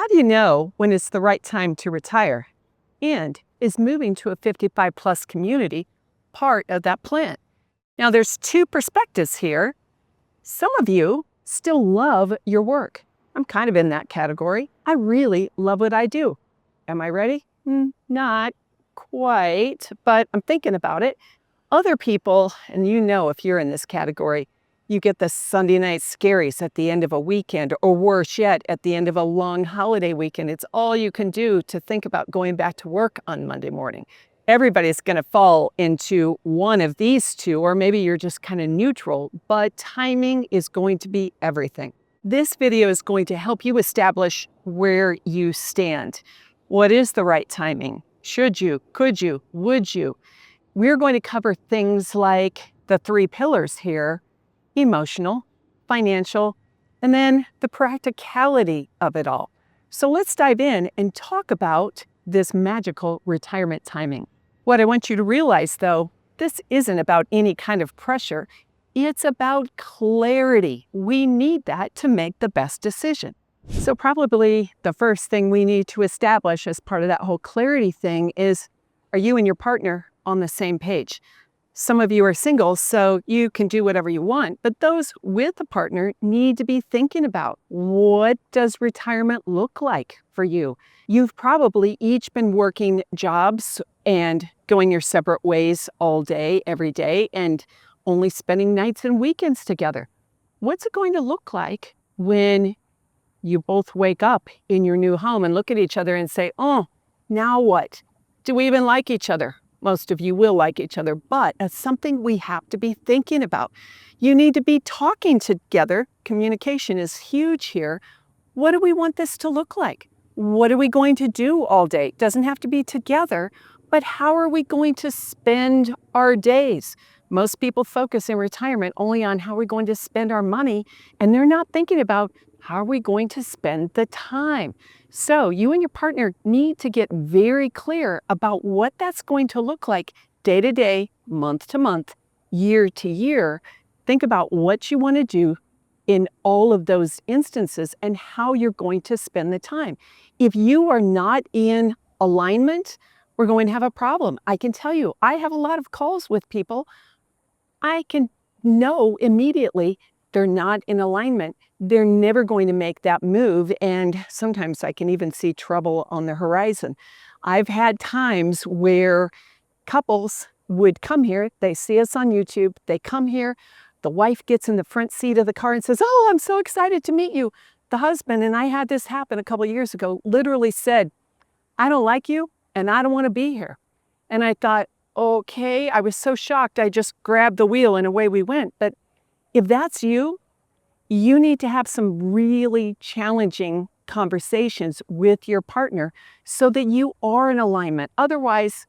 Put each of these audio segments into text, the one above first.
do you know when it's the right time to retire? And is moving to a 55 plus community part of that plan? Now, there's two perspectives here. Some of you still love your work. I'm kind of in that category. I really love what I do. Am I ready? Not quite, but I'm thinking about it. Other people, and you know if you're in this category, you get the Sunday night scaries at the end of a weekend, or worse yet, at the end of a long holiday weekend. It's all you can do to think about going back to work on Monday morning. Everybody's going to fall into one of these two, or maybe you're just kind of neutral, but timing is going to be everything. This video is going to help you establish where you stand. What is the right timing? Should you? Could you? Would you? We're going to cover things like the three pillars here: emotional, financial, and then the practicality of it all. So let's dive in and talk about this magical retirement timing. What I want you to realize, though, this isn't about any kind of pressure. It's about clarity. We need that to make the best decision. So probably the first thing we need to establish as part of that whole clarity thing is, are you and your partner on the same page? Some of you are single, so you can do whatever you want, but those with a partner need to be thinking about, what does retirement look like for you? You've probably each been working jobs and going your separate ways all day, every day, and only spending nights and weekends together. What's it going to look like when you both wake up in your new home and look at each other and say, oh, now what? Do we even like each other? Most of you will like each other, but it's something we have to be thinking about. You need to be talking together. Communication is huge here. What do we want this to look like? What are we going to do all day? It doesn't have to be together, but how are we going to spend our days? Most people focus in retirement only on how we're going to spend our money, and they're not thinking about how are we going to spend the time. So you and your partner need to get very clear about what that's going to look like day to day, month to month, year to year. Think about what you want to do in all of those instances and how you're going to spend the time. If you are not in alignment, we're going to have a problem. I can tell you, I have a lot of calls with people. I can know immediately they're not in alignment. They're never going to make that move. And sometimes I can even see trouble on the horizon. I've had times where couples would come here, they see us on YouTube, they come here, the wife gets in the front seat of the car and says, oh, I'm so excited to meet you. The husband, and I had this happen a couple of years ago, literally said, I don't like you and I don't want to be here. And I thought, okay, I was so shocked. I just grabbed the wheel and away we went. But if that's you, you need to have some really challenging conversations with your partner so that you are in alignment. Otherwise,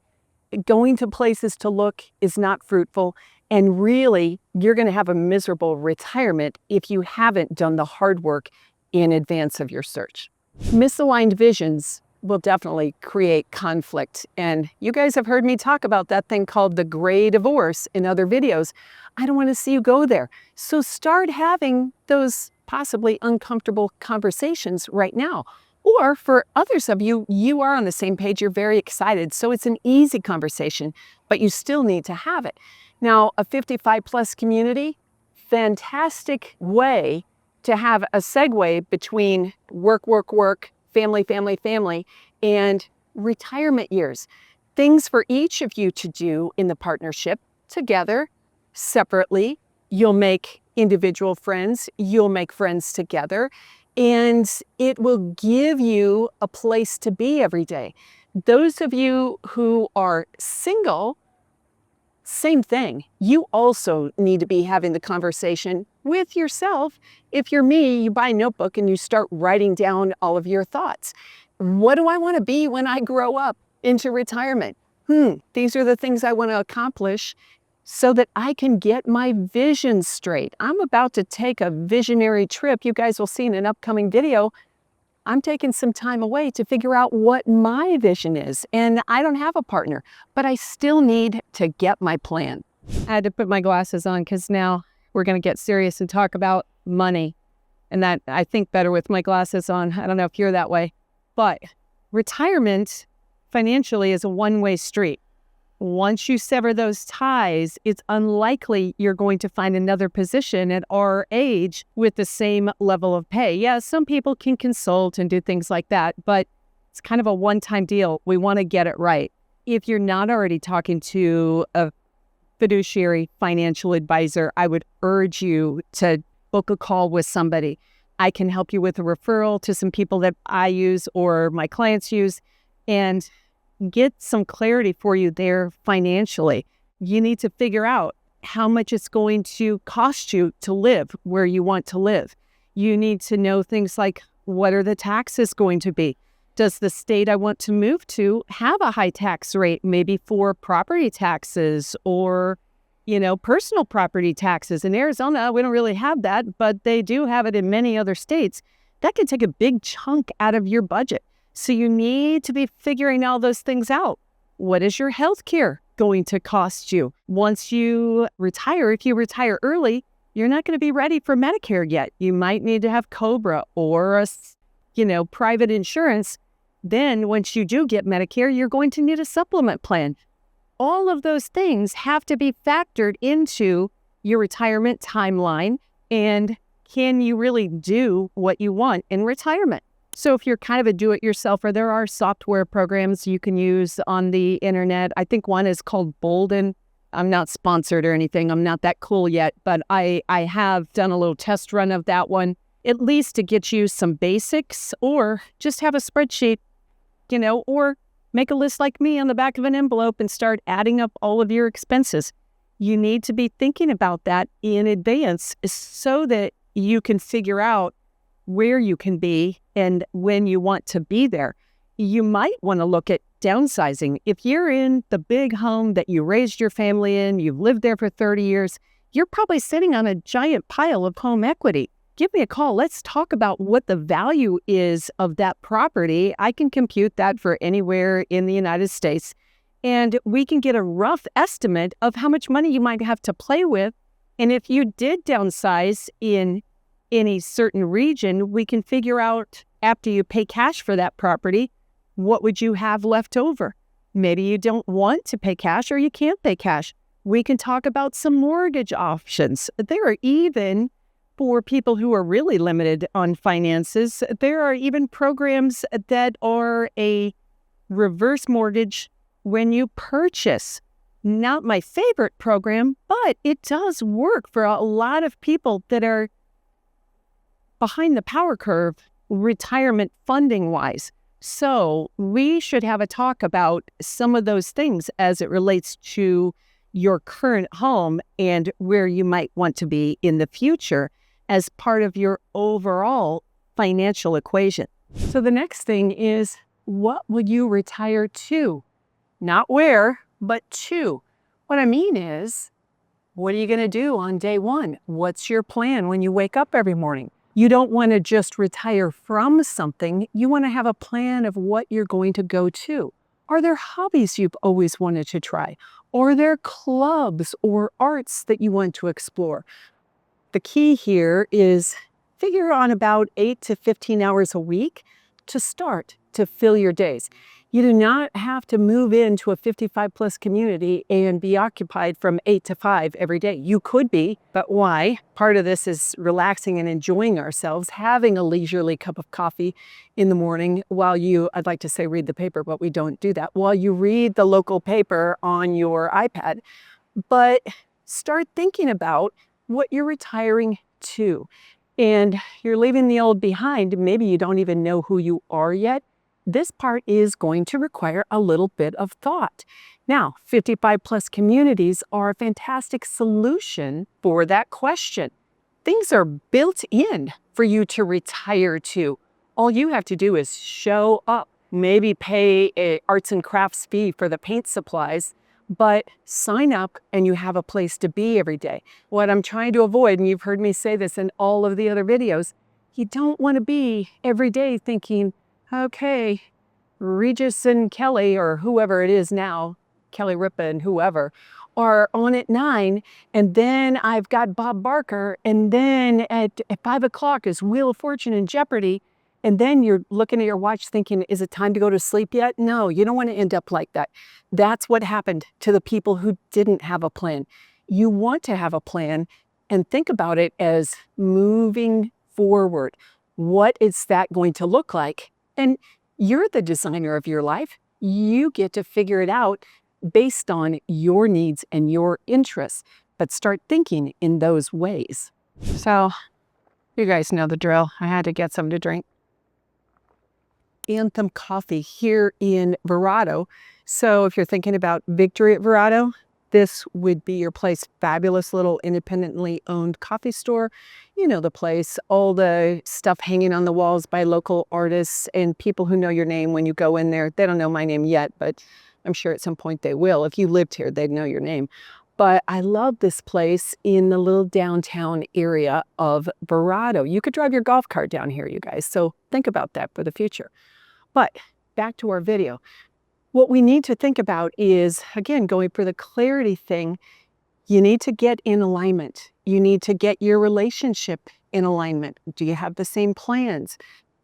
going to places to look is not fruitful. And really, you're going to have a miserable retirement if you haven't done the hard work in advance of your search. Misaligned visions will definitely create conflict. And you guys have heard me talk about that thing called the gray divorce in other videos. I don't want to see you go there. So start having those possibly uncomfortable conversations right now. Or for others of you, you are on the same page, you're very excited. So it's an easy conversation, but you still need to have it. Now, a 55 plus community, fantastic way to have a segue between work, work, work, family, family, family, and retirement years. Things for each of you to do in the partnership together, separately. You'll make individual friends, you'll make friends together, and it will give you a place to be every day. Those of you who are single, same thing. You also need to be having the conversation with yourself. If you're me, you buy a notebook and you start writing down all of your thoughts. What do I want to be when I grow up into retirement? These are the things I want to accomplish so that I can get my vision straight. I'm about to take a visionary trip. You guys will see in an upcoming video. I'm taking some time away to figure out what my vision is. And I don't have a partner, but I still need to get my plan. I had to put my glasses on because now we're going to get serious and talk about money. And that I think better with my glasses on. I don't know if you're that way. But retirement financially is a one-way street. Once you sever those ties, it's unlikely you're going to find another position at our age with the same level of pay. Yeah, some people can consult and do things like that, but it's kind of a one-time deal. We want to get it right. If you're not already talking to a fiduciary financial advisor, I would urge you to book a call with somebody. I can help you with a referral to some people that I use or my clients use and get some clarity for you there financially. You need to figure out how much it's going to cost you to live where you want to live. You need to know things like, what are the taxes going to be? Does the state I want to move to have a high tax rate, maybe for property taxes or, personal property taxes? In Arizona, we don't really have that, but they do have it in many other states. That can take a big chunk out of your budget. So you need to be figuring all those things out. What is your health care going to cost you? Once you retire, if you retire early, you're not going to be ready for Medicare yet. You might need to have COBRA or private insurance. Then once you do get Medicare, you're going to need a supplement plan. All of those things have to be factored into your retirement timeline. And can you really do what you want in retirement? So if you're kind of a do-it-yourselfer, there are software programs you can use on the internet. I think one is called Bolden. I'm not sponsored or anything. I'm not that cool yet, but I have done a little test run of that one, at least to get you some basics, or just have a spreadsheet, or make a list like me on the back of an envelope and start adding up all of your expenses. You need to be thinking about that in advance so that you can figure out where you can be and when you want to be there. You might want to look at downsizing. If you're in the big home that you raised your family in, you've lived there for 30 years, you're probably sitting on a giant pile of home equity. Give me a call. Let's talk about what the value is of that property. I can compute that for anywhere in the United States, and we can get a rough estimate of how much money you might have to play with. And if you did downsize in any certain region, we can figure out, after you pay cash for that property, what would you have left over? Maybe you don't want to pay cash or you can't pay cash. We can talk about some mortgage options. There are even, for people who are really limited on finances, there are even programs that are a reverse mortgage when you purchase. Not my favorite program, but it does work for a lot of people that are behind the power curve retirement funding wise. So we should have a talk about some of those things as it relates to your current home and where you might want to be in the future as part of your overall financial equation. So the next thing is, what will you retire to? Not where, but to. What I mean is, what are you going to do on day one? What's your plan when you wake up every morning? You don't want to just retire from something. You want to have a plan of what you're going to go to. Are there hobbies you've always wanted to try? Or are there clubs or arts that you want to explore? The key here is figure on about 8 to 15 hours a week to start to fill your days. You do not have to move into a 55 plus community and be occupied from 8 to 5 every day. You could be, but why? Part of this is relaxing and enjoying ourselves, having a leisurely cup of coffee in the morning while I'd like to say read the paper, but we don't do that, while you read the local paper on your iPad. But start thinking about what you're retiring to. And you're leaving the old behind. Maybe you don't even know who you are yet. This part is going to require a little bit of thought. Now, 55 plus communities are a fantastic solution for that question. Things are built in for you to retire to. All you have to do is show up, maybe pay an arts and crafts fee for the paint supplies, but sign up and you have a place to be every day. What I'm trying to avoid, and you've heard me say this in all of the other videos, you don't want to be every day thinking, okay, Regis and Kelly, or whoever it is now, Kelly Ripa and whoever, are on at 9, and then I've got Bob Barker, and then at 5 o'clock is Wheel of Fortune and Jeopardy, And then you're looking at your watch thinking, is it time to go to sleep yet? No, you don't want to end up like that. That's what happened to the people who didn't have a plan. You want to have a plan and think about it as moving forward. What is that going to look like? And you're the designer of your life. You get to figure it out based on your needs and your interests, but start thinking in those ways. So, you guys know the drill. I had to get something to drink. Anthem Coffee here in Verrado. So if you're thinking about Victory at Verrado, this would be your place. Fabulous little independently owned coffee store. You know the place, all the stuff hanging on the walls by local artists and people who know your name when you go in there. They don't know my name yet, but I'm sure at some point they will. If you lived here, they'd know your name. But I love this place in the little downtown area of Verrado. You could drive your golf cart down here, you guys. So think about that for the future. But back to our video. What we need to think about is, again, going for the clarity thing, you need to get in alignment. You need to get your relationship in alignment. Do you have the same plans?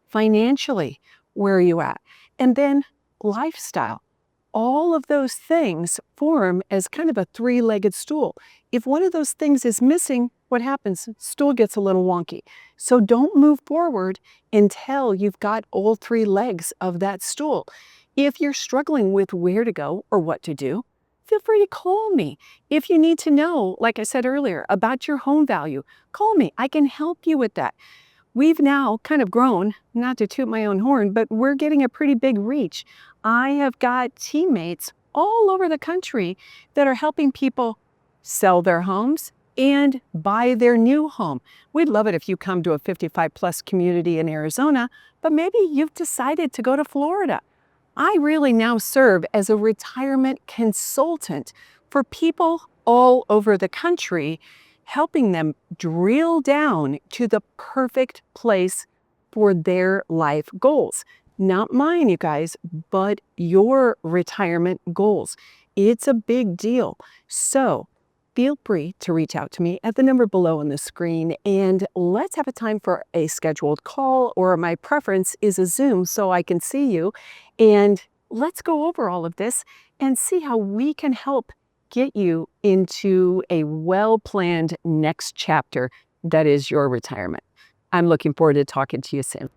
Financially, where are you at? And then lifestyle. All of those things form as kind of a three-legged stool. If one of those things is missing, what happens? Stool gets a little wonky. So don't move forward until you've got all three legs of that stool. If you're struggling with where to go or what to do, feel free to call me. If you need to know, like I said earlier, about your home value, call me. I can help you with that. We've now kind of grown, not to toot my own horn, but we're getting a pretty big reach. I have got teammates all over the country that are helping people sell their homes and buy their new home. We'd love it if you come to a 55 plus community in Arizona, but maybe you've decided to go to Florida. I really now serve as a retirement consultant for people all over the country, helping them drill down to the perfect place for their life goals. Not mine, you guys, but your retirement goals. It's a big deal. So feel free to reach out to me at the number below on the screen, and let's have a time for a scheduled call, or my preference is a Zoom so I can see you. And let's go over all of this and see how we can help get you into a well-planned next chapter that is your retirement. I'm looking forward to talking to you soon.